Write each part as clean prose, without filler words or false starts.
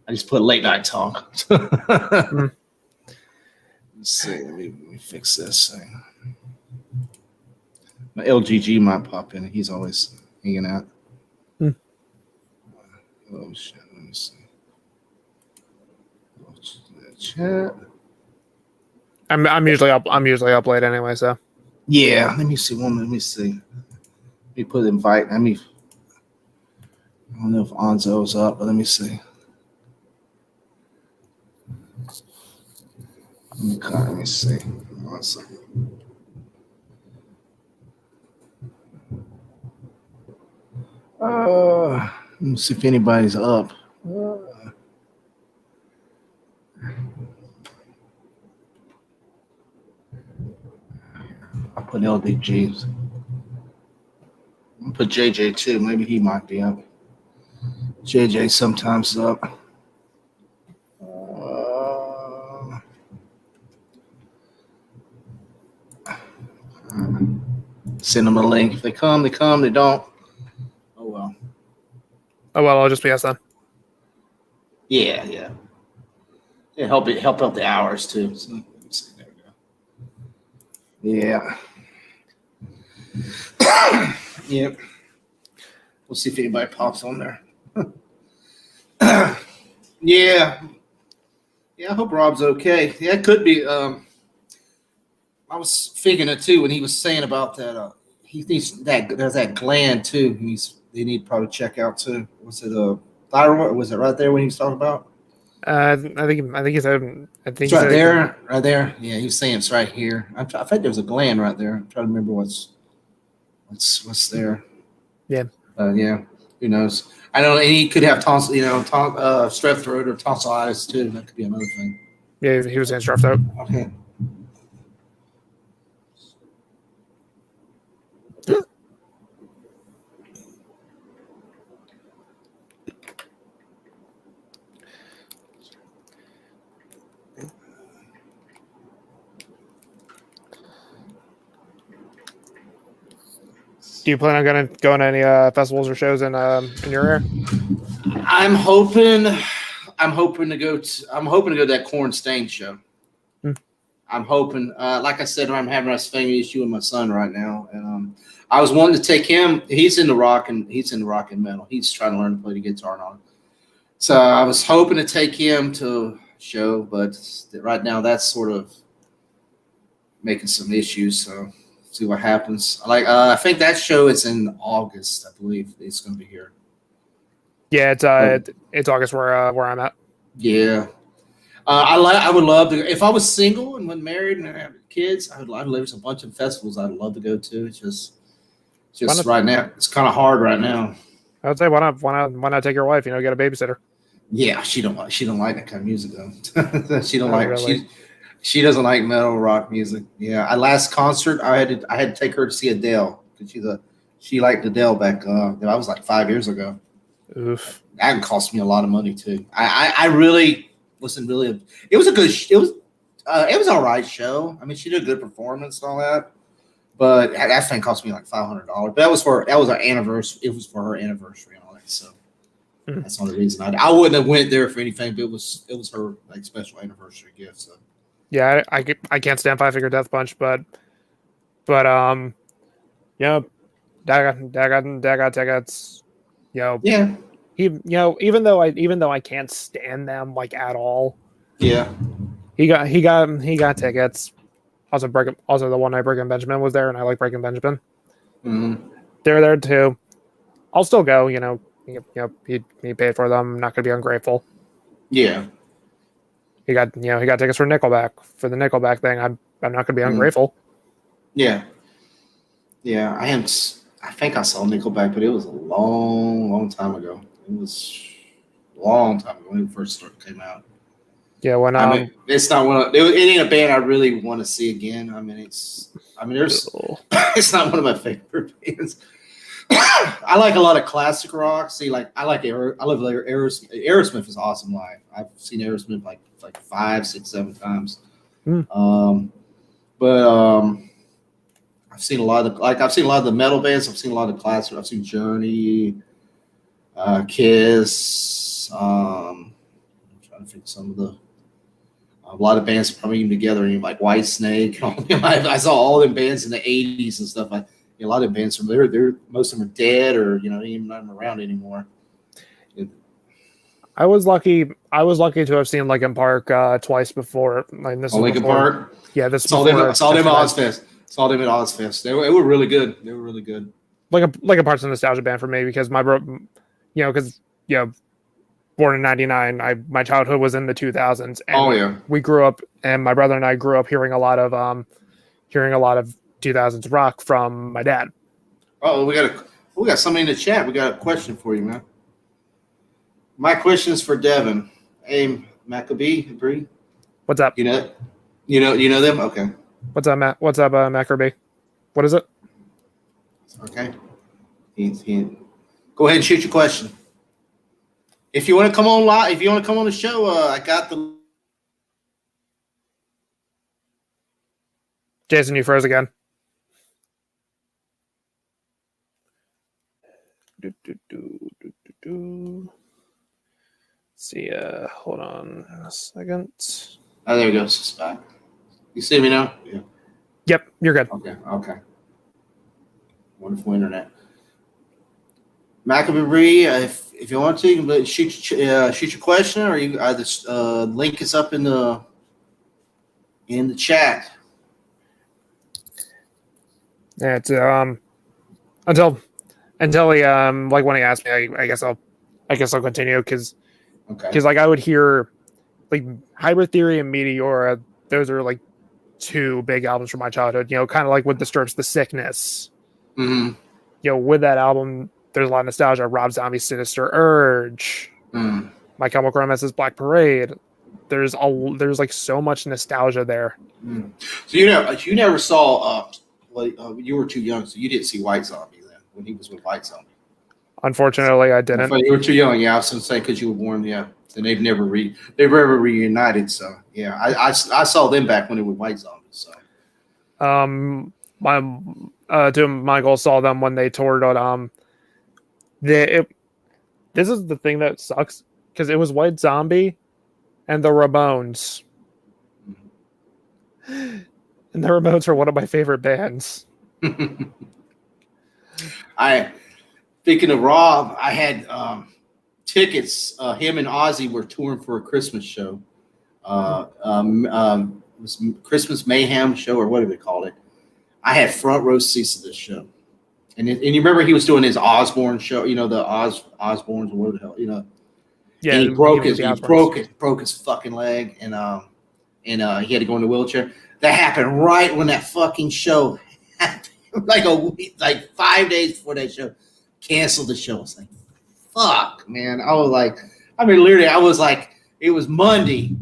I just put late night talk. Let's see. Let me fix this thing. My LGG might pop in. He's always hanging out. Oh shit! Let me see. Chat. I'm usually up late anyway, so. Yeah. Let me see. Let me see. Let me put invite. I don't know if Onzo's up, but let me see. Let me see. 1 second. Let me see if anybody's up. I put LDGs. I'll put JJ too. Maybe he might be up. JJ sometimes up. Send them a link. If they come, they come. They don't. Oh well. Oh well, I'll just be us then. Yeah. Yeah, help out the hours too. So, let's see. There we go. Yeah. Yep. We'll see if anybody pops on there. Yeah. I hope Rob's okay. Yeah, it could be. I was thinking it too when he was saying about that. He thinks that there's that gland too. They need to probably check out too. Was it thyroid? Was it right there when he was talking about? I think he said. It's right there. Right there. Yeah, he was saying it's right here. I think there was a gland right there. I'm trying to remember what's there. Yeah. Yeah. Who knows? I don't know. He could have tonsil, strep throat or tonsillitis too. That could be another thing. Yeah, he was saying strep throat. Okay. Do you plan on going to any festivals or shows in your area? I'm hoping to go to that Corn Stain show. I'm hoping. Like I said, I'm having a family issue with my son right now, and I was wanting to take him. He's into rock and metal. He's trying to learn to play the guitar and all. So I was hoping to take him to a show, but right now that's sort of making some issues. So. See what happens. I think that show is in August. I believe it's going to be here. Yeah, it's August where I'm at. Yeah, I would love to. If I was single and wasn't married and I had kids, there's a bunch of festivals I'd love to go to. It's just right now. It's kind of hard right now. I would say why not take your wife? Get a babysitter. Yeah, she don't like that kind of music though. She don't like really. She doesn't like metal rock music. Yeah, our last concert I had to take her to see Adele because she liked Adele back. That was like 5 years ago. Oof. That cost me a lot of money too. I really wasn't really. It was a good. It was all right show. I mean, she did a good performance and all that, but that thing cost me like $500. But that was our anniversary. It was for her anniversary and all that. So that's the only reason I wouldn't have went there for anything. But it was her like special anniversary gift. So. Yeah, I can't stand Five Finger Death Punch, but Dag got tickets. Yeah. Even though I can't stand them like at all. Yeah. He got tickets. Also the one night Breaking Benjamin was there, and I like Breaking Benjamin. Mm-hmm. They're there too. I'll still go. He paid for them. I'm not gonna be ungrateful. Yeah. He got tickets for Nickelback. For the Nickelback thing, I'm not going to be ungrateful. Yeah. I think I saw Nickelback, but it was a long time ago. It was a long time ago when it first came out. Yeah, it's not it ain't a band I really want to see again. It's not one of my favorite bands. I like a lot of classic rock. I love Aerosmith. Aerosmith is awesome live. I've seen Aerosmith like 5, 6, 7 times. But I've seen a lot of the metal bands. I've seen a lot of classic. I've seen Journey, Kiss. I think a lot of bands are coming together, and like White Snake. I saw all them bands in the '80s and stuff. A lot of bands from there, most of them are dead, or even not around anymore. I was lucky to have seen Linkin Park twice before. Like this. Linkin Park. Yeah, this. Saw them at Ozfest. Saw them at Ozfest. They were really good. They were really good. Linkin Park's a nostalgia band for me because born in '99. My childhood was in the 2000s. And we grew up, and my brother and I grew up hearing a lot of 2000s rock from my dad. Oh, we got somebody in the chat. We got a question for you, man. My question is for Devin. Hey, Maccabee, Bree. What's up? You know them? Okay. What's up, Matt? What's up, Maccabee? What is it? Okay. Go ahead and shoot your question. If you want to come on live, if you want to come on the show, I got the. Jason, you froze again. See, hold on a second. Oh, there we go. It's back. You see me now? Yeah. Yep, you're good. Okay. Wonderful internet. Maccabee, if you want to, you can shoot your question, or you either link is up in the chat. Yeah, it's until he like when he asked me, I guess I'll continue because like I would hear like Hybrid Theory and Meteora. Those are like two big albums from my childhood. Kind of like with Disturbs, The Sickness. Mm-hmm. With that album, there's a lot of nostalgia. Rob Zombie's Sinister Urge. My Chemical Romance's Black Parade. There's like so much nostalgia there. So you never saw you were too young, so you didn't see White Zombie then when he was with White Zombie. Unfortunately, I didn't. You were too young. Yeah, I was going to say because you were born. Yeah, and they've never reunited. So yeah, I saw them back when they were White Zombie. So Michael saw them when they toured on this is the thing that sucks because it was White Zombie and the Ramones. And the Ramones are one of my favorite bands. Speaking of Rob, I had tickets. Him and Ozzy were touring for a Christmas show. It was Christmas Mayhem show, or what do they call it? I had front row seats to this show. And you remember he was doing his Osborne show, the Osbornes or whatever the hell, Yeah, and he broke his fucking leg, and he had to go in the wheelchair. That happened right when that fucking show happened, like 5 days before that show. Canceled the show. I was like, fuck, man. Literally, I was like, it was Monday,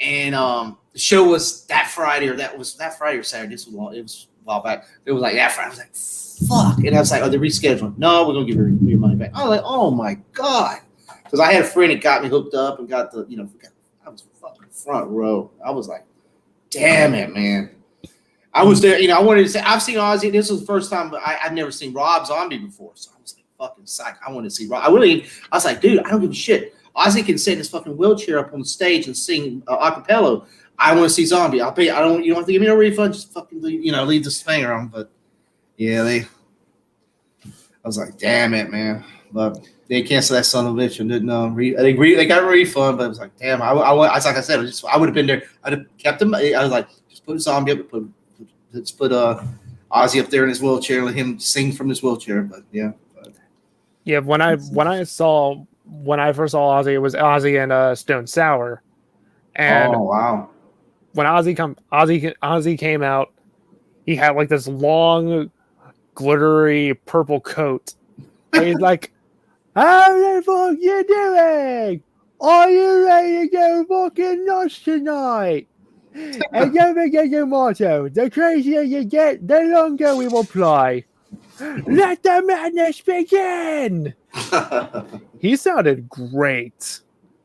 and the show was that Friday, or that Friday or Saturday. It was a while back. It was like that Friday. I was like, fuck. And I was like, oh, they're rescheduling. No, we're going to give you your money back. I was like, oh my God. Because I had a friend that got me hooked up and got I was fucking front row. I was like, damn it, man. I was there, I wanted to say, I've seen Ozzy. This was the first time, but I've never seen Rob Zombie before. So I was like, fucking psych. I wanted to see Rob. I was like, dude, I don't give a shit. Ozzy can sit in his fucking wheelchair up on the stage and sing acapella. I want to see Zombie. I'll pay. You don't have to give me no refund. Just fucking leave this thing around. But yeah, I was like, damn it, man. But they canceled that son of a bitch and didn't they got a refund. But I was like, damn. I like I said, I would have been there. I'd have kept him. I was like, just put a Zombie up. Let's put Ozzy up there in his wheelchair. Let him sing from his wheelchair. But yeah. Yeah, when I first saw Ozzy, it was Ozzy and Stone Sour. And oh wow. When Ozzy came out, he had like this long, glittery purple coat. And he's like, "How the fuck you doing? Are you ready to go fucking nuts tonight? And don't forget your motto: the crazier you get, the longer we will play. Let the madness begin." He sounded great.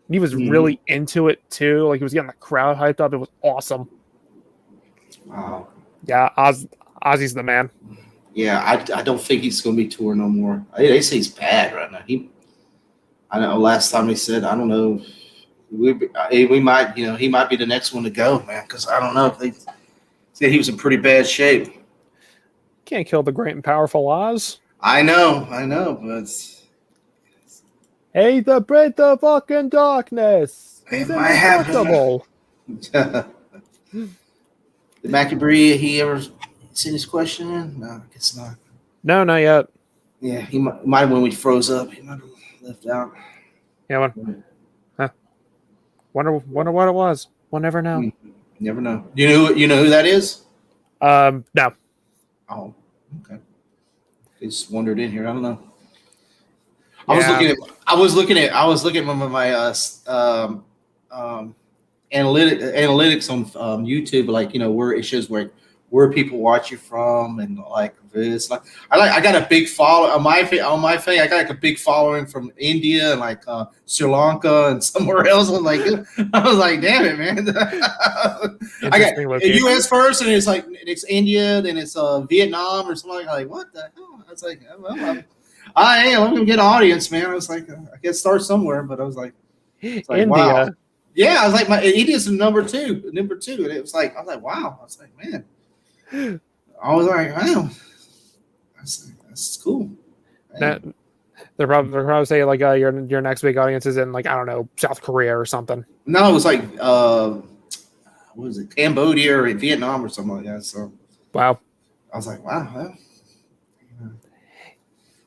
He was really into it too. Like he was getting the crowd hyped up. It was awesome. Wow. Yeah, Ozzy's the man. Yeah, I don't think he's going to be touring no more. They say he's bad right now. I know last time he said, I don't know. we might, he might be the next one to go, man. Because I don't know if they said he was in pretty bad shape. Can't kill the great and powerful Oz. I know, but Hey, the breath of fucking darkness. It He's might happen. indestructible. Did Macabre, he ever seen his question in? No, I guess not. No, not yet. Yeah, he might when we froze up. He might have left out. Yeah, wonder what it was. We'll never know. You never know. You know who that is? No. Oh, okay. They just wandered in here. I don't know. Yeah. I was looking at my analytics on YouTube, like where it shows where people watch you from, and like this. Like I got a big follow on my thing. I got like a big following from India and like Sri Lanka and somewhere else. I was like, damn it, man. I got U.S. first, and it's India, then it's Vietnam or something. Like what the hell? I was like, well, I'm gonna get an audience, man. I was like, I guess start somewhere, but I was like India. Wow. Yeah, I was like, India's number two, and it was like, I was like, wow. I was like, man. I was like, wow. That's cool. They're probably saying like your next big audience is in like, I don't know, South Korea or something. No, it was like what was it, Cambodia or Vietnam or something like that. So wow. I was like, wow. Well,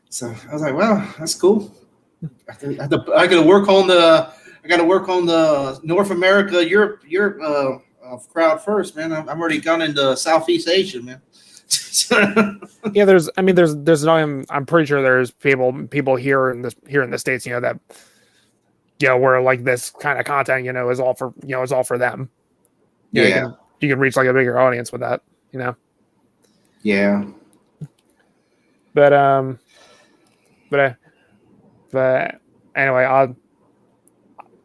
so I was like, wow, that's cool. I got to work on the North America, Europe crowd first, man. I'm already gone into Southeast Asia, man. Yeah, I'm pretty sure there's people here in the States, that where like this kind of content, is all for them. Yeah. You can reach like a bigger audience with that, Yeah. But anyway,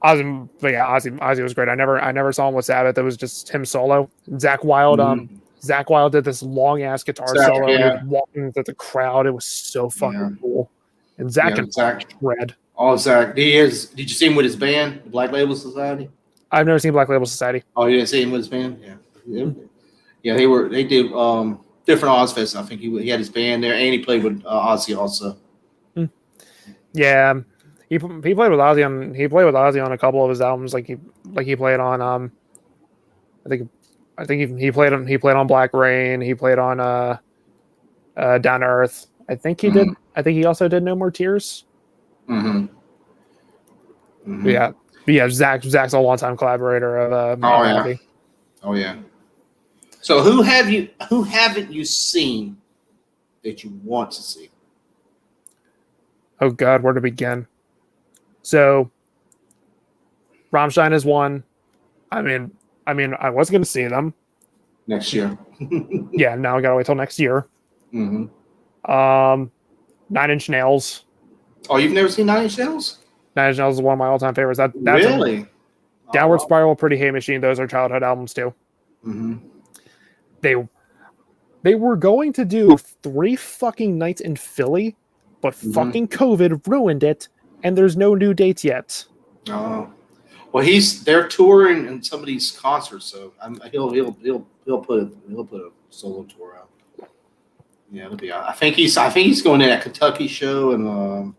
Ozzy was great. I never saw him with Sabbath. It was just him solo. Zach Wilde, Zach Wilde did this long ass guitar solo. Yeah. He was walking into the crowd. It was so fucking cool. And Zach can shred. Oh, Zach, did you see him with his band, the Black Label Society? I've never seen Black Label Society. Oh, you didn't see him with his band? Yeah. They did different Ozfests. I think he had his band there, and he played with Ozzy also. Yeah. He played with Ozzy on a couple of his albums. Like he played on I think he played on Black Rain. He played on Down to Earth. I think he did. I think he also did No More Tears. Mm-hmm. Yeah. But yeah, Zach's a longtime collaborator of Oh yeah. So who haven't you seen that you want to see? Oh God, where to begin? So, Rammstein is one. I mean, I was going to see them next year. Yeah, now I got to wait till next year. Mm-hmm. 9 Inch Nails. Oh, you've never seen 9 Inch Nails? 9 Inch Nails is one of my all-time favorites. That's really? Downward Spiral, Pretty Hate Machine. Those are childhood albums too. Mm-hmm. They were going to do 3 fucking nights in Philly, but fucking COVID ruined it. And there's no new dates yet. Oh, well, they're touring in some of these concerts, so he'll put a solo tour out. Yeah, it'll be. I think he's going to that Kentucky show, and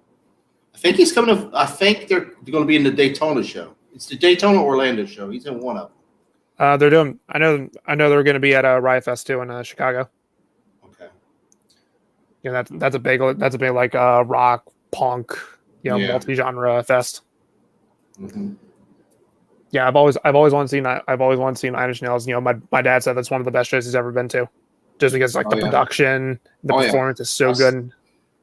I think he's coming to. I think they're going to be in the Daytona show. It's the Daytona Orlando show. He's in one of them. They're doing. I know they're going to be at Riot Fest too in Chicago. Okay. Yeah, that's a big like rock punk. Multi-genre fest. Mm-hmm. Yeah, I've always wanted to see 9 Inch Nails. My dad said that's one of the best shows he's ever been to, just because the production, the performance is so good.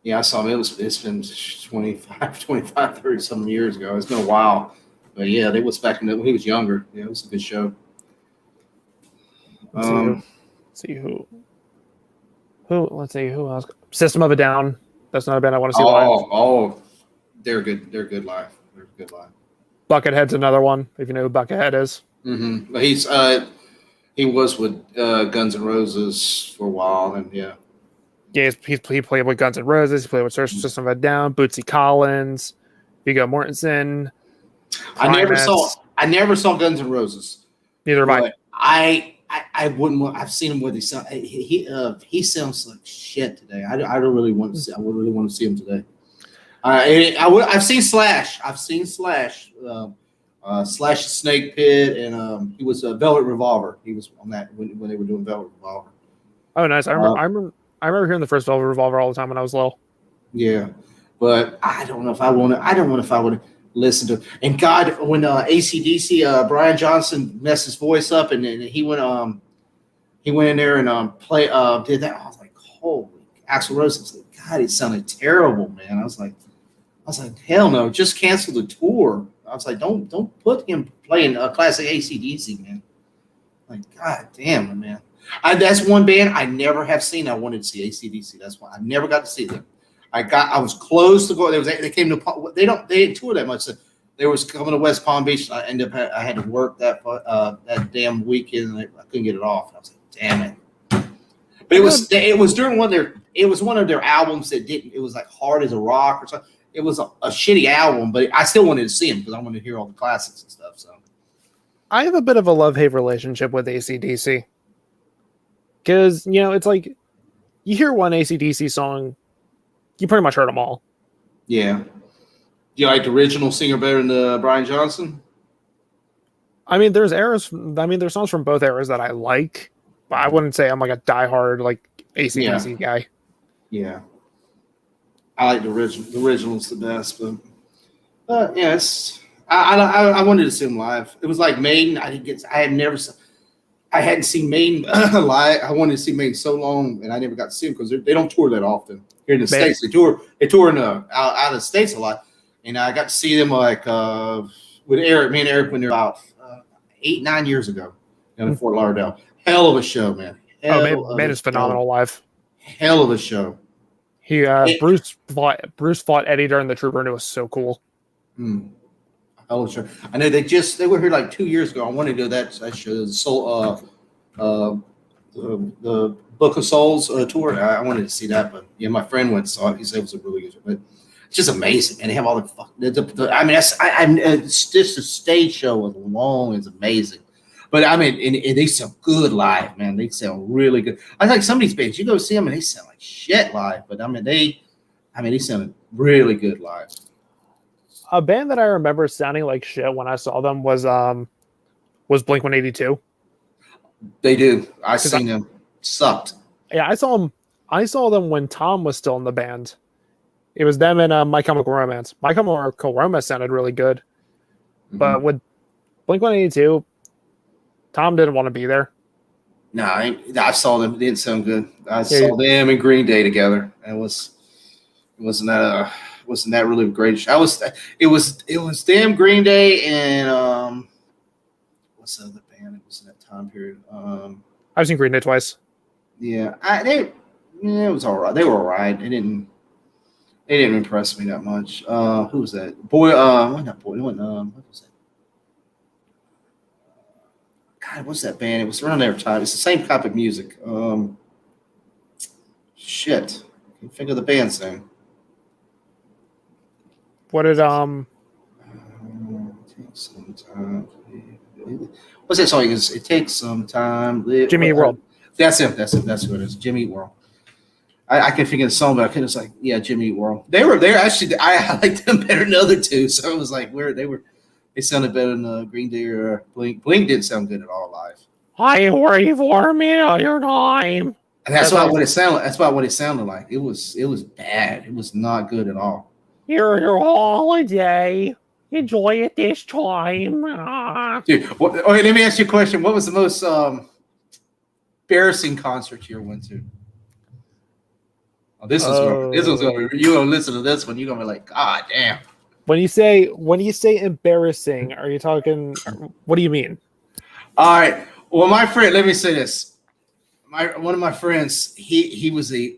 Yeah, I saw him. It's been 25, 30 some years ago. It's been a while, but yeah, they was back when he was younger. Yeah, it was a good show. Let's see who else? System of a Down. That's not a band I want to see live. Oh. They're good. They're good live. Buckethead's another one. If you know who Buckethead is. Mm-hmm. But he was with Guns N' Roses for a while, and yeah. Yeah, he played with Guns N' Roses. He played with System of a Down, Bootsy Collins, Viggo Mortensen. I I never saw Guns N' Roses. Neither have But I wouldn't want. I've seen him with his son. He sounds like shit today. I don't really want to see. I would really want to see him today. I've seen Slash. I've seen Slash. Slash Snake Pit, and he was a Velvet Revolver. He was on that when they were doing Velvet Revolver. Oh, nice. I remember hearing the first Velvet Revolver all the time when I was little. Yeah, but I don't know if I want to. I don't know if I would listen to. And God, when AC/DC, Brian Johnson messed his voice up, and he went in there and did that. I was like, holy, Axl Rose. I was like, God, it sounded terrible, man. I was like, hell no, just cancel the tour. I was like, don't put him playing a classic AC/DC, man. Like, God damn it, man. That's one band I never have seen. I wanted to see AC/DC. That's why I never got to see them. I was close to go. They came to. They didn't tour that much. So they was coming to West Palm Beach. I had to work that damn weekend. And I couldn't get it off. I was like, damn it. But it was during one of their albums that didn't. It was like Hard as a Rock or something. It was a shitty album, but I still wanted to see them because I wanted to hear all the classics and stuff. So I have a bit of a love-hate relationship with AC/DC. Because, it's like you hear one AC/DC song, you pretty much heard them all. Yeah. Do you like the original singer better than Brian Johnson? I mean, there's songs from both eras that I like, but I wouldn't say I'm like a diehard like AC/DC guy. Yeah. I like the original. The original's the best, but I wanted to see him live. It was like Maiden. I hadn't seen Maiden live. I wanted to see Maiden so long, and I never got to see them because they don't tour that often here in the States. They tour out of the States a lot, and I got to see them like with Eric. Me and Eric when they're about 8-9 years ago in Fort Lauderdale. Hell of a show, man. Man is phenomenal live. Hell of a show. Bruce fought Eddie during the Trooper, and it was so cool. Hell of a show. I know they were here like 2 years ago. I wanted to do that show. The Book of Souls tour. I wanted to see that, but my friend went and saw it. He said it was a really good show, but it's just amazing. And they have all it's just a stage show as long. It's amazing. But and they sound good live, man. They sound really good. I like some of these bands. You go see them and they sound like shit live, but they sounded really good live. A band that I remember sounding like shit when I saw them was Blink-182. They do. I seen them. Sucked. Yeah, I saw them when Tom was still in the band. It was them and My Chemical Romance. My Chemical Romance sounded really good, but with Blink-182. Tom didn't want to be there. No, I saw them. It didn't sound good. I saw them and Green Day together. It wasn't that really great? It was them, Green Day, and what's the other band? It was in that time period. I've seen Green Day twice. Yeah, it was all right. They were all right. They didn't impress me that much. Who was that? Not Boy. What was that? God, what's that band? It was around their time. It's the same type of music. Shit. Can't think of the band's name. What did takes some time. What's that song? It takes some time. Jimmy Eat World. That's him. That's who it is. Jimmy Eat World. I can think of the song, but I couldn't. It's like, yeah, Jimmy Eat World. They were actually. I liked them better than the other two. So it was like they sounded better than Green Day or Blink. Blink didn't sound good at all live. I worry for me all your time. And that's about what it sounded. That's about what it sounded like. It was bad. It was not good at all. Here's your holiday. Enjoy it this time. Dude, okay, let me ask you a question. What was the most embarrassing concert you ever went to? Oh, this one's gonna be. You're gonna listen to this one. You're gonna be like, God damn. When you say embarrassing, are you talking? What do you mean? All right. Well, my friend, let me say this. One of my friends, he was a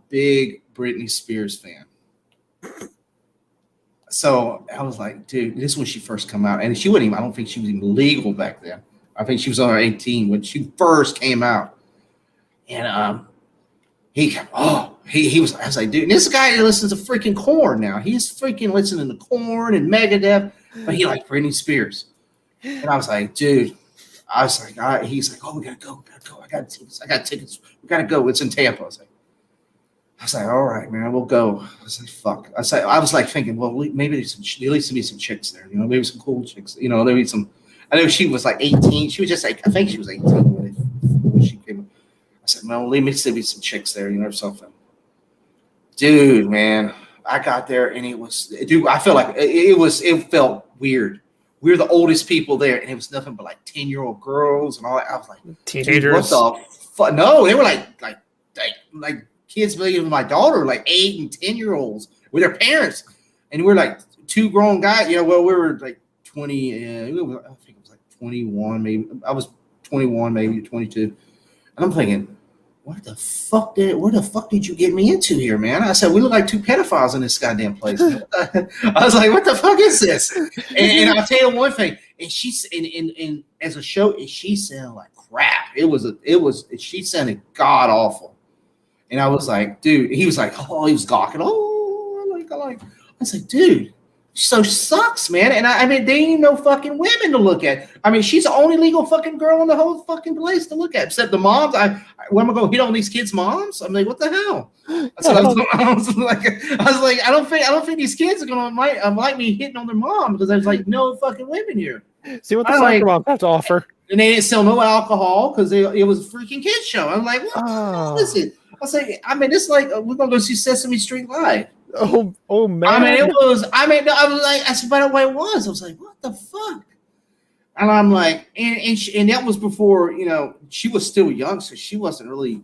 big Britney Spears fan. So I was like, dude, this is when she first come out, and she wouldn't even. I don't think she was even legal back then. I think she was on 18 when she first came out, and he was. I was like, dude, this guy listens to freaking Korn now. He's freaking listening to Korn and Megadeth, but he liked Britney Spears. And I was like, dude, I was like, all right. He's like, oh, we gotta go. I got tickets. We gotta go. It's in Tampa. I was like, all right, man, we'll go. I was like, fuck. I was like thinking, well, maybe there's at least be some chicks there, maybe some cool chicks, maybe some. I know she was like 18. She was just like, I think she was 18 when she came. I said, well, let me see some chicks there, or something. Dude, man, I got there and it was, dude, I felt like it felt weird. We were the oldest people there, and it was nothing but like 10-year-old girls and all that. I was like, teenagers. What the fuck? No, they were like kids, even my daughter, like 8 and 10-year-olds with their parents, and we're like two grown guys. Well, we were like 20. I think it was like 21, maybe. I was 21, maybe 22, and I'm thinking, where the fuck did you get me into here, man? I said, we look like two pedophiles in this goddamn place. I was like, what the fuck is this? And I'll tell you one thing. And she's in as a show, she sounded like crap. She sounded god awful. And I was like, dude, he was like, oh, he was gawking. Oh, I was like, dude, so sucks, man. And I mean, there ain't no fucking women to look at. I mean, she's the only legal fucking girl in the whole fucking place to look at, except the moms. When am I going to hit on these kids' moms? I'm like, what the hell? I was like, I don't think these kids are going to like me hitting on their mom, because there's like no fucking women here. See what the soccer moms have to offer. And they didn't sell no alcohol because it was a freaking kids show. I'm like, what the hell is it? I was like, I mean, it's like we're gonna go see Sesame Street Live. Oh man! I mean, I was like, that's about the way it was. I was like, what the fuck? And I'm like, and that was before, she was still young, so she wasn't really,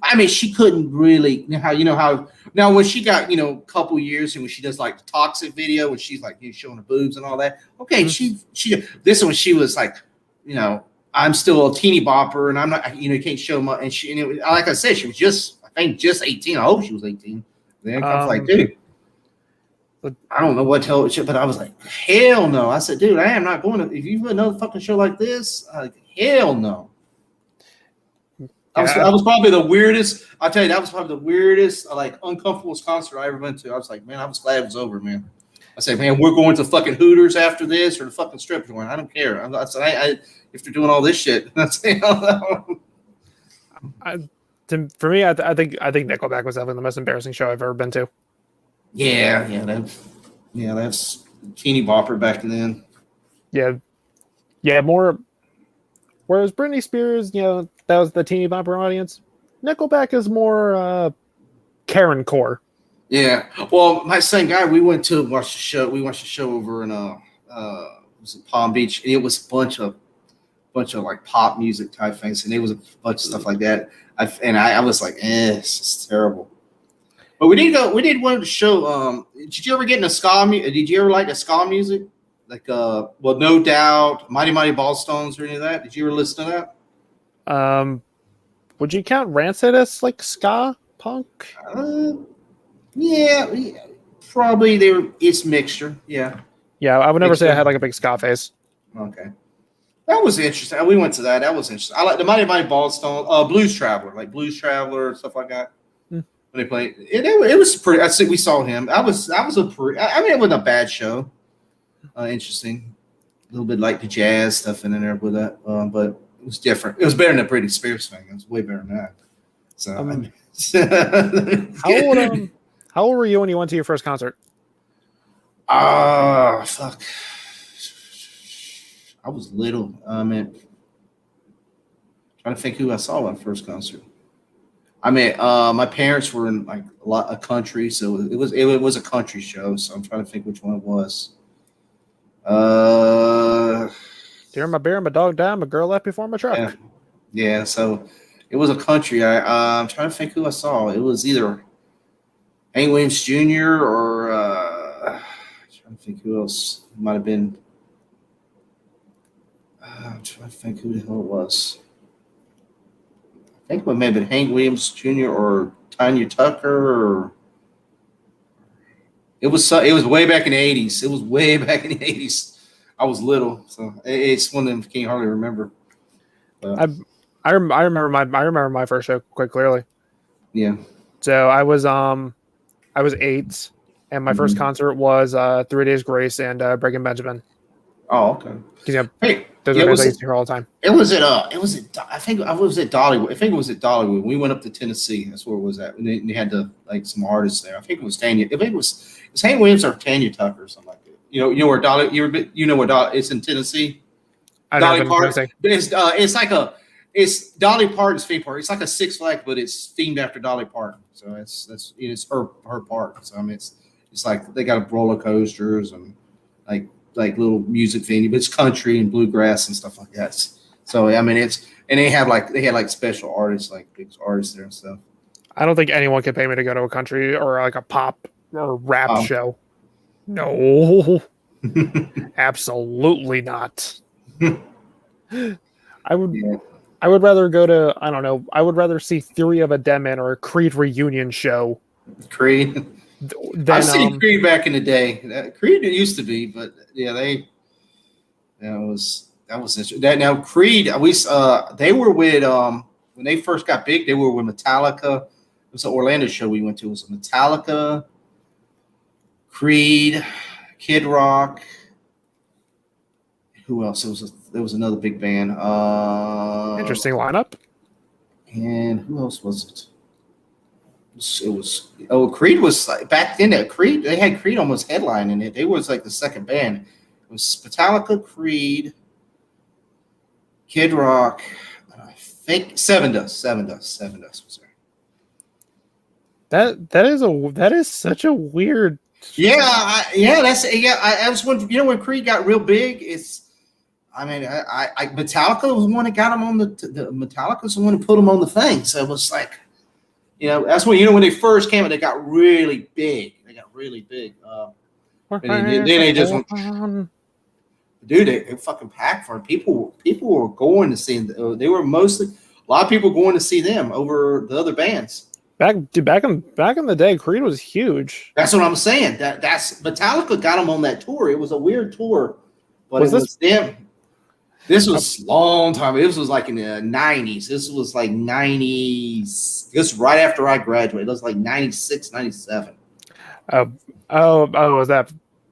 I mean, she couldn't really, how now when she got, a couple years, and when she does like the toxic video, when she's like showing her boobs and all that. Okay, she this one she was like, I'm still a teeny bopper, and I'm not, can't show much. And like I said, she was just 18. I hope she was 18. Then I was like, dude, I don't know what to tell you, but I was like, hell no. I said, dude, I am not going to. If you put another fucking show like this, hell no. I was probably the weirdest. I'll tell you, that was probably the weirdest, like, uncomfortable concert I ever went to. I was like, man, I was glad it was over, man. I said, man, we're going to fucking Hooters after this, or the fucking strip joint. I don't care. I said, if they're doing all this shit, that's for me, I think Nickelback was definitely the most embarrassing show I've ever been to. Yeah, that's teeny bopper back then. Yeah, more. Whereas Britney Spears, that was the teeny bopper audience. Nickelback is more Karen core. Yeah, well, my same guy, we went to watch the show. We watched the show over in was in Palm Beach, and it was a bunch of like pop music type things, and it was a bunch of stuff like that. I was like, this is terrible. But we did one show. Did you ever get into ska? Did you ever like the ska music? Like No Doubt, Mighty Mighty Ballstones, or any of that? Did you ever listen to that? Would you count Rancid as like ska punk? Yeah, probably. It's mixture. Yeah, I would never say I had like a big ska face. Okay, that was interesting. We went to that. That was interesting. I like the Mighty Mighty Ballstone, Blues Traveler, like Blues Traveler and stuff like that. When they played, it was pretty. I think we saw him. That was a pretty. I mean, it wasn't a bad show. Interesting, a little bit like the jazz stuff in there with that, but it was different. It was better than the Britney Spears thing. It was way better than that. So, how old were you when you went to your first concert? Fuck. I was little. Trying to think who I saw at first concert. My parents were in like a country, so it was a country show. So I'm trying to think which one it was. Dear my bear, my dog died, my girl left before my truck. Yeah. So it was a country. I'm trying to think who I saw. It was either Hank Williams Jr. or I'm trying to think who else it might have been. I'm trying to think who the hell it was. I think it may have been Hank Williams Jr. or Tanya Tucker. Or it was way back in the 80s. It was way back in the 80s. I was little, so it's one of them can't hardly remember. I remember my first show quite clearly. Yeah. So I was 8, and my first concert was 3 Days Grace and Breaking Benjamin. Oh, okay. Because Hey, those yeah, are bands I used to hear all the time. it was at I think I was at Dollywood. I think it was at Dollywood. We went up to Tennessee. That's where it was at. And they had some artists there. I think it was Tanya. I think it was Hank Williams or Tanya Tucker or something like that. You know where Dolly. You know where Dolly. It's in Tennessee. I Dolly never Park. been to It's Dolly Parton's theme park. It's like a Six Flags, but it's themed after Dolly Parton. So it's her park. So I mean it's like they got roller coasters and like little music venue, but it's country and bluegrass and stuff like that. So I mean they had like special artists, like big artists there and stuff. I don't think anyone can pay me to go to a country or like a pop or rap show. No, absolutely not. I would rather go to, I don't know, I would rather see Theory of a Deadman or a Creed reunion show. Creed. I've seen Creed back in the day. Creed it used to be, but yeah, that was interesting. Now Creed, they were with when they first got big, they were with Metallica. It was an Orlando show we went to. It was Metallica, Creed, Kid Rock. Who else? There was another big band. Interesting lineup. And who else was it? Creed was like back then. They had Creed almost headlining it. They was like the second band. It was Metallica, Creed, Kid Rock. I think Seven Dust was there. That is such a weird. I was when Creed got real big. Metallica was the one that got them on the Metallica was the one that put them on the thing. So it was like, that's when they first came out, they got really big. And then they just went, dude, they fucking packed for them. People were going to see them. They were mostly a lot of people going to see them over the other bands. Back in the day, Creed was huge. That's what I'm saying. That's Metallica got them on that tour. It was a weird tour, but it was them. This was a long time. This was like in the 90s. This was like 90s. This was right after I graduated. It was like 96, 97. Was that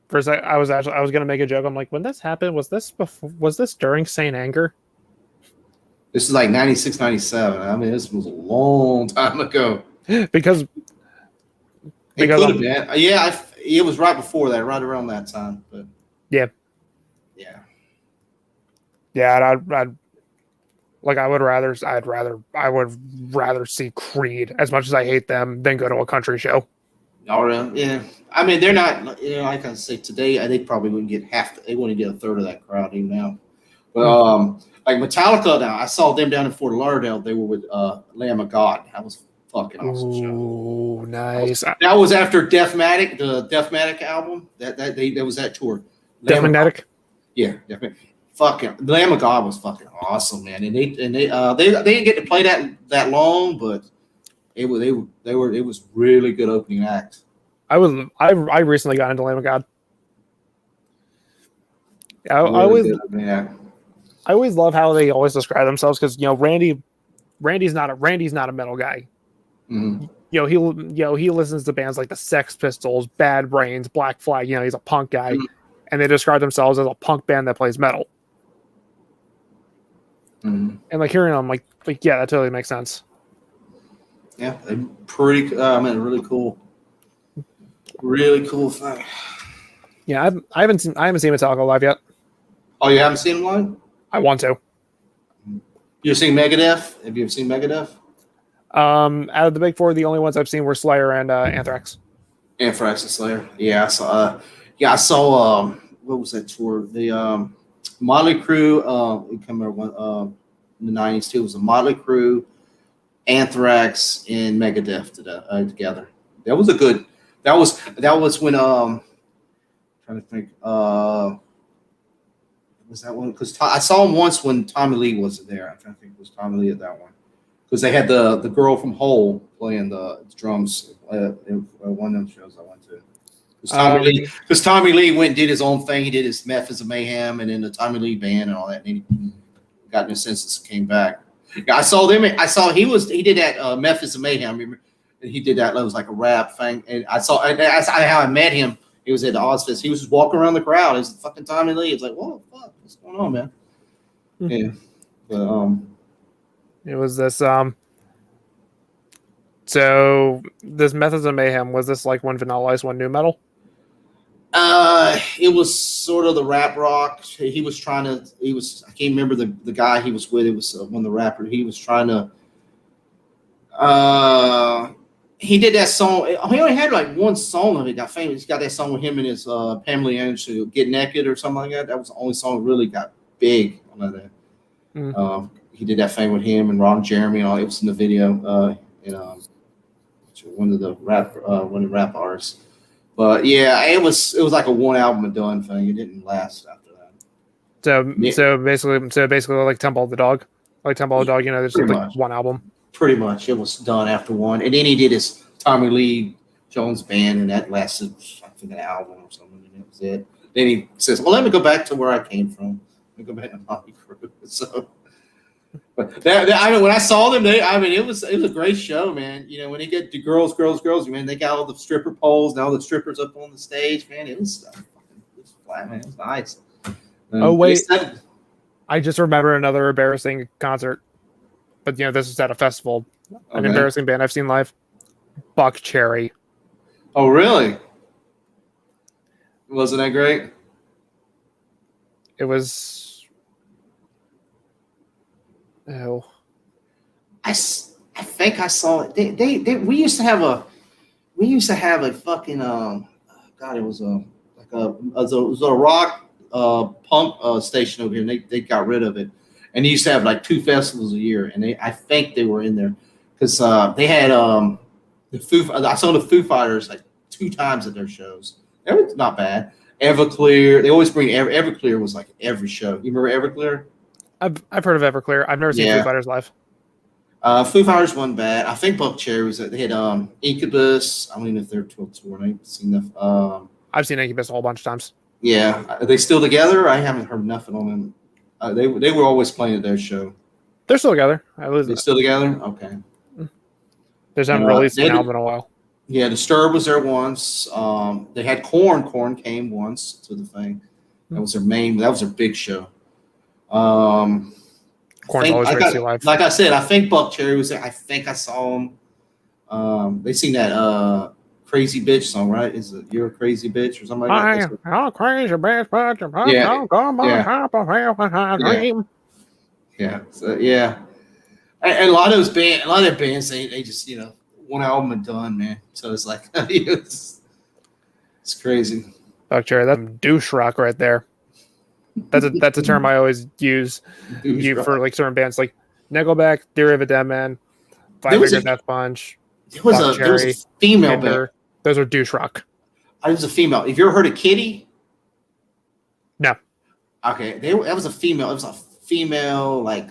for a second? I was gonna make a joke. I'm like, when this happened, was this during Saint Anger? This is like 96, 97. I mean, this was a long time ago. because it could have been. It was right before that, right around that time. But yeah. Yeah, I would rather see Creed, as much as I hate them, than go to a country show. Oh, really? Yeah. I mean, they're not, like I say today, they probably wouldn't get they wouldn't get a third of that crowd even now. But like Metallica now, I saw them down in Fort Lauderdale. They were with Lamb of God. That was fucking awesome show. Ooh, nice. That was after Deathmatic, the Deathmatic album. That was that tour. Deathmatic? Yeah, definitely. Fucking Lamb of God was fucking awesome, man. And they didn't get to play that long, but it was really good opening act. I recently got into Lamb of God. I always love how they always describe themselves, because Randy's not a metal guy. Mm-hmm. He listens to bands like the Sex Pistols, Bad Brains, Black Flag. He's a punk guy, and they describe themselves as a punk band that plays metal. Mm-hmm. And like hearing them, like yeah, that totally makes sense. Yeah, they're pretty. Really cool thing. Yeah, I haven't seen Metallica live yet. Oh, you haven't seen them live? I want to. You've seen Megadeth? Have you ever seen Megadeth? Out of the big four, the only ones I've seen were Slayer and Anthrax. Anthrax and Slayer. Yeah, I saw. What was that tour? The Motley Crue. We come over in the 90s too. It was a Motley Crue, Anthrax, and Megadeth together. That was a good. That was when trying to think. Was that one? Because I saw him once when Tommy Lee was there. I'm trying to think. Was Tommy Lee at that one? Because they had the girl from Hole playing the drums at one of them shows I went to. Because Tommy Lee went and did his own thing. He did his Memphis of Mayhem and then the Tommy Lee band and all that. And he got in a census and came back. Yeah, I saw them. He did that Memphis of Mayhem. Remember? And he did that. It was like a rap thing. And I saw how I met him He was at the Ozfest. He was just walking around the crowd. It's fucking Tommy Lee. It's like, whoa, fuck, what's going on, man? Yeah, but it was this. So this Methods of Mayhem, was this like when Vanilla Ice went new metal? It was sort of the rap rock. I can't remember the guy he was with. It was one of the rapper. He was trying to. He did that song. He only had like one song of it. Got famous. He got that song with him and his Pamela Anderson, "Get Naked" or something like that. That was the only song that really got big on that. He did that thing with him and Ron Jeremy. It was in the video. One of the rap artists. But yeah, it was like a one album and done thing. It didn't last after that. So basically like Temple of the Dog. Like Temple of the Dog, there's like one album. Pretty much. It was done after one. And then he did his Tommy Lee Jones band, and that lasted, I think, an album or something, and that was it. Then he says, well, let me go back to where I came from. Let me go back to Motley Crue. So but when I saw them, it was a great show, man. When they get the girls, man, they got all the stripper poles and all the strippers up on the stage, man. It was flat, man. It was nice. Oh wait, I just remember another embarrassing concert, but this is at a festival. An embarrassing band I've seen live, Buck Cherry. Oh really? Wasn't that great? It was. Oh, I think I saw it. We used to have a fucking God, it was a rock punk station over here, and they got rid of it, and they used to have like 2 festivals a year, and I think they were in there because they had I saw the Foo Fighters like 2 times at their shows. It was not bad. Everclear, they always bring Everclear was like every show. You remember Everclear? I've heard of Everclear. I've never seen Foo Fighters live. Foo Fighters wasn't bad. I think Buck Cherry was. They had Incubus. I don't even know if they're tour. I haven't seen them. I've seen Incubus a whole bunch of times. Yeah, are they still together? I haven't heard nothing on them. They were always playing at their show. They're still together. They're still together. Okay. They haven't released an album in a while. Yeah, Disturbed was there once. They had Korn. Korn came once to the thing. That was their main. That was their big show. Korn's always great to see live. Like I said, I think Buck Cherry was there. I think I saw him. They sing that Crazy Bitch song, right? Is it You're a Crazy Bitch or something like that? I'm crazy bitch, but yeah. So, yeah. And a lot of their bands, they just, one album and done, man. So it's like, it's crazy. Buck Cherry, that's douche rock right there. That's a term I always use for like certain bands like Nickelback, Theory of a Dead Man, Five Finger Death Punch. There was a female band. Those are douche rock. I was a female. Have you ever heard of Kitty? No. Okay, that was a female. It was a female like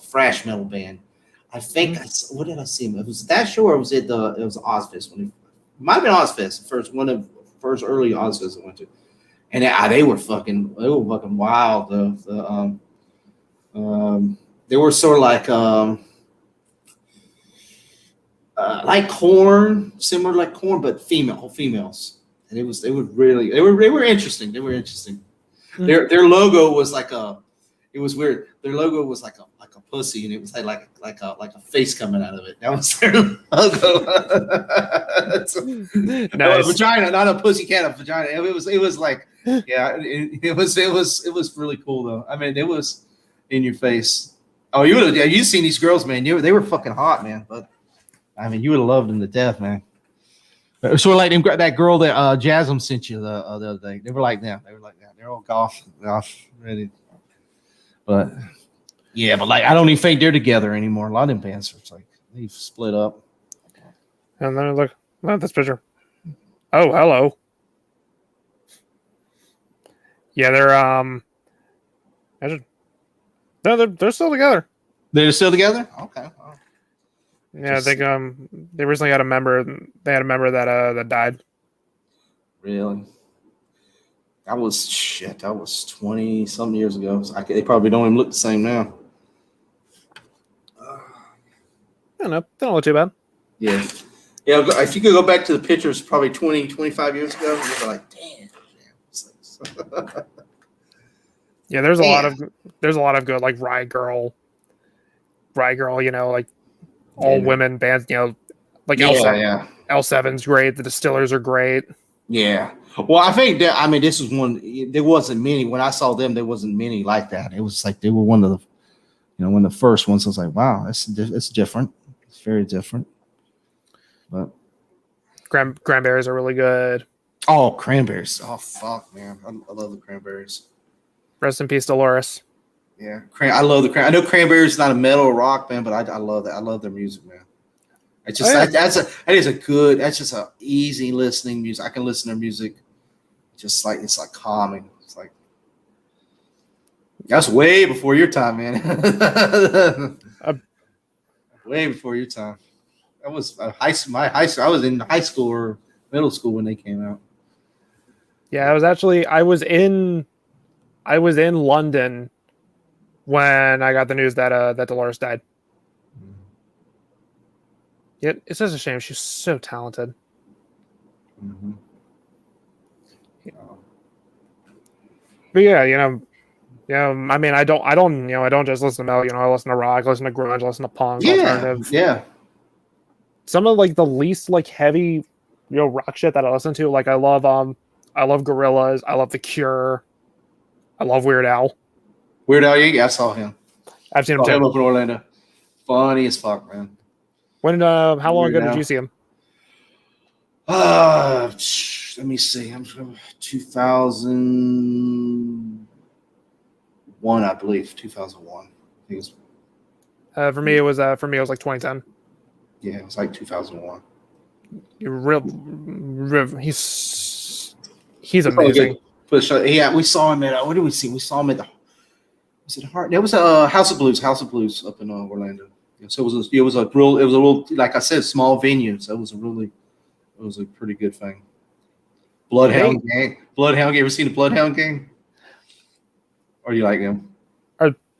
thrash metal band. I think. What did I see? It was that show or was it was Ozfest? It might have been Ozfest. First early Ozfest I went to. And they were fucking wild. They were sort of like Korn, similar like Korn, but females. And they were interesting. They were interesting. Mm-hmm. Their logo was it was weird. Their logo was like a pussy, and it was like a face coming out of it. That was their logo. Nice. A vagina, not a pussy cat, a vagina. It was like, yeah, it was really cool though. I mean, it was in your face. Oh, you've seen these girls, man. They were fucking hot, man. But I mean, you would have loved them to death, man. Sort of like that girl that Jasmine sent you the other day. They were like that. They're all golf ready. But yeah, but like I don't even think they're together anymore. A lot of them bands are like they've split up. And then look at this picture. Oh, hello. Yeah, they're still together. They're still together? Okay. Oh. Yeah, I think they recently had a member. They had a member that died. Really? That was 20-something years ago. So they probably don't even look the same now. I don't know. They don't look too bad. Yeah. Yeah, if you could go back to the pictures probably 20, 25 years ago, you'd be like, damn. Yeah, there's a lot of good like Riot Girl, you know, like all women bands, you know, like L7's great, the Distillers are great. Yeah. Well, I think that this is one. There wasn't many when I saw them. There wasn't many like that. It was like they were one of the, one of the first ones. I was like, wow, it's different. It's very different. But Cranberries are really good. Oh, Cranberries! Oh fuck, man, I love the Cranberries. Rest in peace, Dolores. Yeah, I love the I know Cranberries is not a metal or rock band, but I love that. I love their music, man. It's just that's just a easy listening music. I can listen to music, just like it's like calming. It's like that's way before your time, man. Way before your time. That was my high school. I was in high school or middle school when they came out. Yeah, I was in London when I got the news that Dolores died. Yeah, it's just a shame. She's so talented. Mm-hmm. But yeah, I don't just listen to metal. I listen to rock, listen to grunge, listen to punk, alternative. Yeah. Some of like the least like heavy, rock shit that I listen to. Like I love Gorillaz. I love The Cure. I love Weird Al. Weird Al, yeah, I saw him. I've seen him too. Up in Orlando. Funny as fuck, man. When? How long ago did you see him? Let me see. I'm from 2001, I believe. 2001. I think it's. For me, it was like 2010. Yeah, it was like 2001. He's amazing. Yeah, we saw him at. What did we see? We saw him at the. Was it Hart? There was a House of Blues up in Orlando. So it was a real, like I said, small venue. So it was a pretty good thing. Bloodhound Gang. You ever seen the Bloodhound Gang? Or do you like them?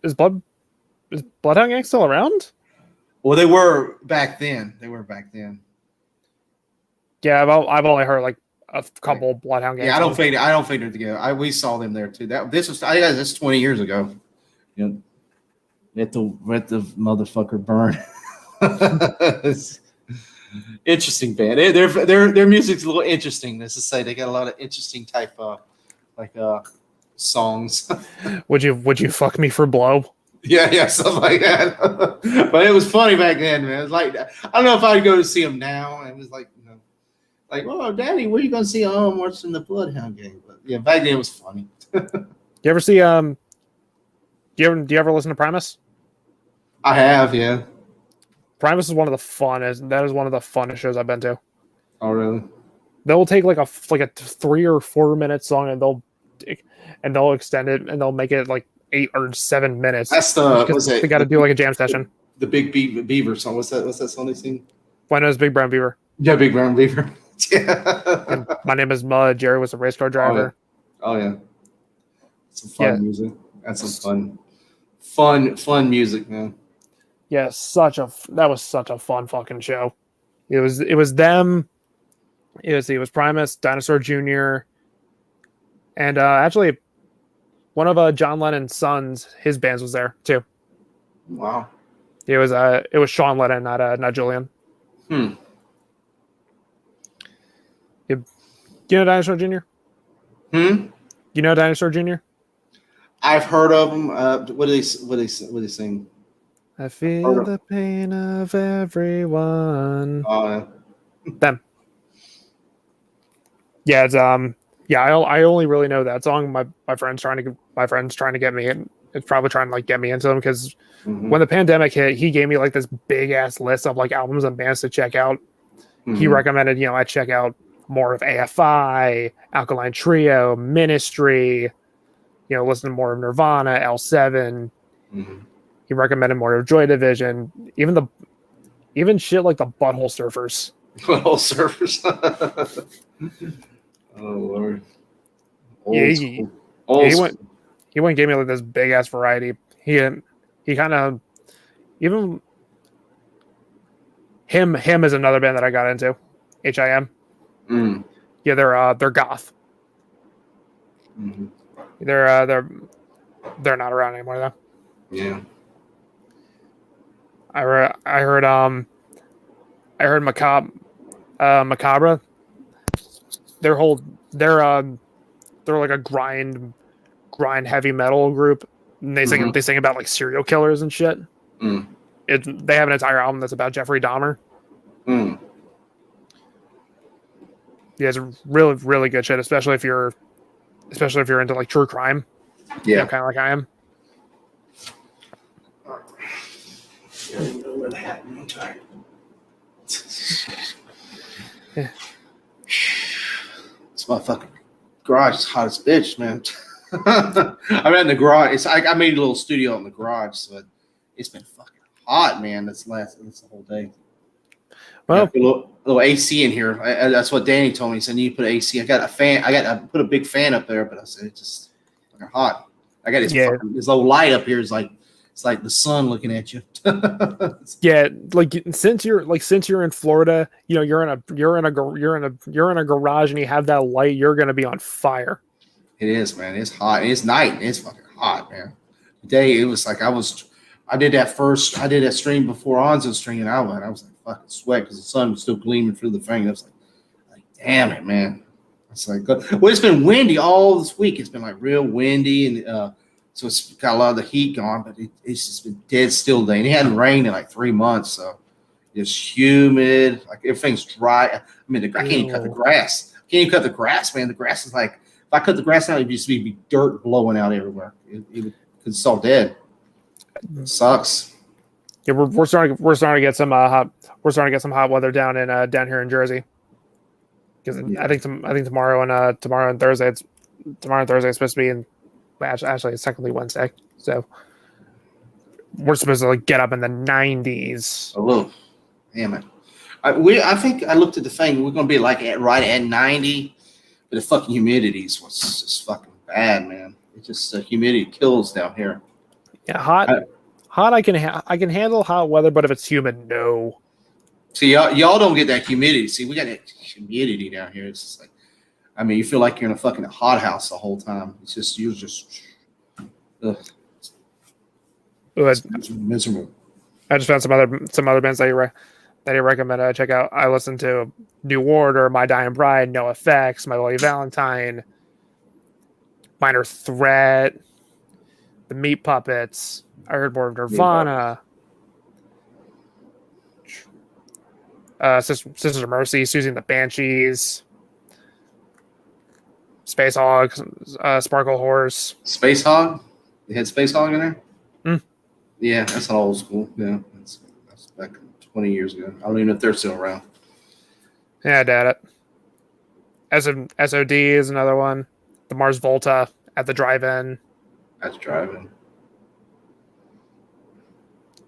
Is Bloodhound Gang still around? Well, they were back then. Yeah, I've only heard like a couple Bloodhound Gang. Yeah, I don't think they're together. We saw them there too. This was 20 years ago. Let the motherfucker burn. Interesting band. Their music's a little interesting. Let's just say they got a lot of interesting type songs. Would you fuck me for blow? Yeah, stuff like that. But it was funny back then, man. It was like I don't know if I'd go to see them now. It was like, like, oh, Daddy, where are you gonna see watching the Bloodhound Gang? But yeah, back then it was funny. You ever see do you ever listen to Primus? I have, yeah. Primus is one of the funnest. That is one of the funnest shows I've been to. Oh, really? They'll take like a 3 or 4 minute song and they'll extend it and they'll make it like 8 or 7 minutes. That's they got to do like a jam session. The Big Beaver song. What's that song they sing? Buenos Big Brown Beaver. Yeah, Big Brown Beaver. Yeah. And my name is Mud. Jerry was a race car driver. Oh yeah. Some fun music. That's some fun music, man. Yeah, that was such a fun fucking show. It was them. It was Primus, Dinosaur Jr., and actually one of John Lennon's sons, his bands was there too. Wow. It was Sean Lennon, not Julian. You know Dinosaur Jr.? You know Dinosaur Jr.? I've heard of them. What do they sing? I feel the pain of everyone. Oh, yeah. Them. Yeah, it's I only really know that song. My friend's trying to get me in. It's probably trying to like get me into them because when the pandemic hit, he gave me like this big ass list of like albums and bands to check out. He recommended, I check out more of AFI, Alkaline Trio, Ministry, listen to more of Nirvana, L7. He recommended more of Joy Division, even shit like the Butthole Surfers. Butthole Surfers. Oh Lord. He went and gave me like this big ass variety. He kind of even Him is another band that I got into. HIM. Mm. Yeah, they're goth. Mm-hmm. They're not around anymore though. Yeah. I heard Macabre. They're like a grind heavy metal group. And they sing about like serial killers and shit. Mm. They have an entire album that's about Jeffrey Dahmer. Mm. Yeah, it's really, really good shit, especially if you're into like true crime. Yeah. Kind of like I am. Yeah. It's my fucking garage is hot as bitch, man. I'm in the garage. I made a little studio in the garage, so it's been fucking hot, man. That's the whole day. Well, a little AC in here. That's what Danny told me. He said, "You need to put AC." I got a fan. I put a big fan up there, but I said it's just fucking hot. I got this little light up here. It's like the sun looking at you. Yeah, like since you're in Florida, you know you're in a garage and you have that light, you're gonna be on fire. It is, man. It's hot. It's night. It's fucking hot, man. Today it was like I did that stream before Onzo's stream, and I was like fucking sweat because the sun was still gleaming through the thing. I was like, damn it, man. It's like, well, it's been windy all this week. It's been like real windy, and so it's got a lot of the heat gone, but it's just been dead still today. And it hadn't rained in like 3 months, so it's humid. Like everything's dry. I mean, I can't even cut the grass. Man. The grass is like, if I cut the grass out, it'd just be dirt blowing out everywhere. Because it's all dead. It sucks. Yeah, we're starting to get some hot weather down here in Jersey. Because I think tomorrow and Thursday it's supposed to be in. Actually, it's technically Wednesday, so we're supposed to like get up in the 90s. Oh, damn it! I think I looked at the thing. We're going to be like right at 90, but the fucking humidity was just fucking bad, man. It just the humidity kills down here. Yeah, hot. I can handle hot weather, but if it's humid, no. See, y'all don't get that humidity. See, we got that humidity down here. It's just like, I mean, you feel like you're in a fucking hothouse the whole time. It's just it's miserable. I just found some other bands that you recommend I check out. I listened to New Order, My Dying Bride, No Effects, My Bloody Valentine, Minor Threat, The Meat Puppets. I heard more of Nirvana. Sisters of Mercy, Susie and the Banshees, Space Hog, Sparkle Horse. Space Hog? They had Space Hog in there? Mm. Yeah, that's an old school. Yeah, that's back 20 years ago. I don't even know if they're still around. Yeah, I doubt it. SOD is another one. The Mars Volta at the drive-in. That's driving.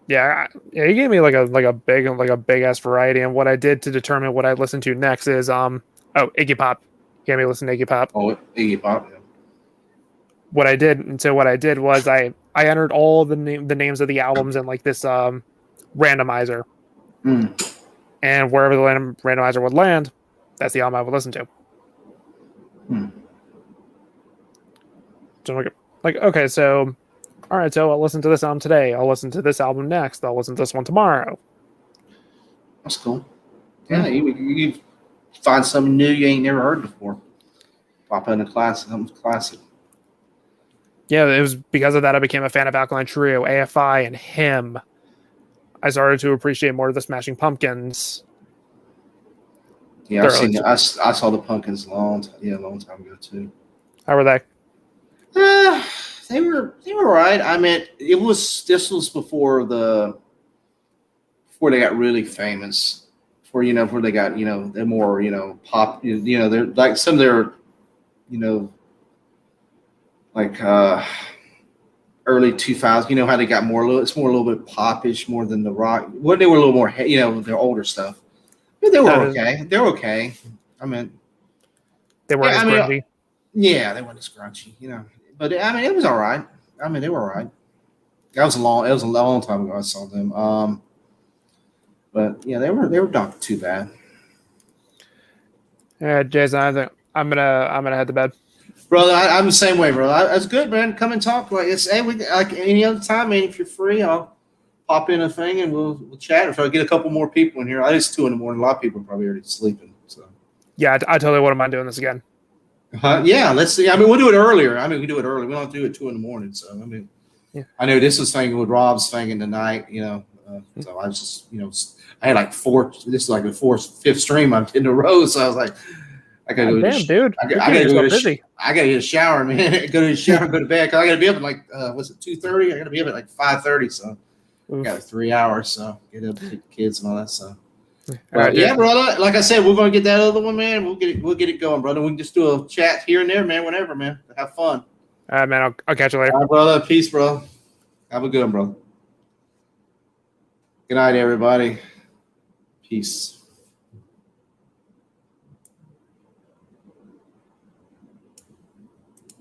Yeah, he gave me like a big ass variety, and what I did to determine what I listened to next is Iggy Pop. He gave me listen to Iggy Pop. Oh, Iggy Pop. Yeah. What I did was I entered all the names of the albums in like this randomizer, and wherever the randomizer would land, that's the album I would listen to. So I'm like, okay, so. All right, so I'll listen to this album today. I'll listen to this album next. I'll listen to this one tomorrow. That's cool. Yeah, you find something new you ain't never heard before. Pop in a classic, something classic. Yeah, it was because of that I became a fan of Alkaline Trio, AFI, and Him. I started to appreciate more of the Smashing Pumpkins. Yeah, I saw the Pumpkins a long time ago too. How were they? They were right. I mean, this was before they got really famous. Before they got they're more pop. They're like some of their like early 2000s. How they got it's more a little bit popish more than the rock. Well, they were a little more their older stuff. But they were okay. They're okay. I mean, they weren't as grungy. Yeah, they weren't as grungy. But I mean, it was all right. I mean, they were all right. It was a long time ago I saw them. But yeah, they were not too bad. Yeah, Jason, I think I'm gonna head to bed. Brother, I'm the same way, bro. That's good, man. Come and talk. Like it's we like any other time, man. If you're free, I'll pop in a thing and we'll chat. If I get a couple more people in here, it's 2 a.m. A lot of people are probably already sleeping. So Yeah, I totally wouldn't mind doing this again. Yeah, let's see. I mean, we'll do it earlier. I mean, we do it early. We don't have to do it 2 a.m. So I mean, yeah. I know this was thinking with Rob's thing tonight. So I was just I had like 4. This is like the 5th stream I'm in a row. So I was like, I gotta go. Dude, I gotta go I gotta get a shower, man. Go to the shower, go to bed. Cause I gotta be up at like was it 2:30? I gotta be up at like 5:30. So I got 3 hours. So get up, take the kids and all that stuff. All right, yeah, brother. Like I said, we're gonna get that other one, man. We'll get it going, brother. We can just do a chat here and there, man. Whenever, man. Have fun. All right, man. I'll catch you later. All right, brother. Peace, bro. Have a good one, bro. Good night, everybody. Peace.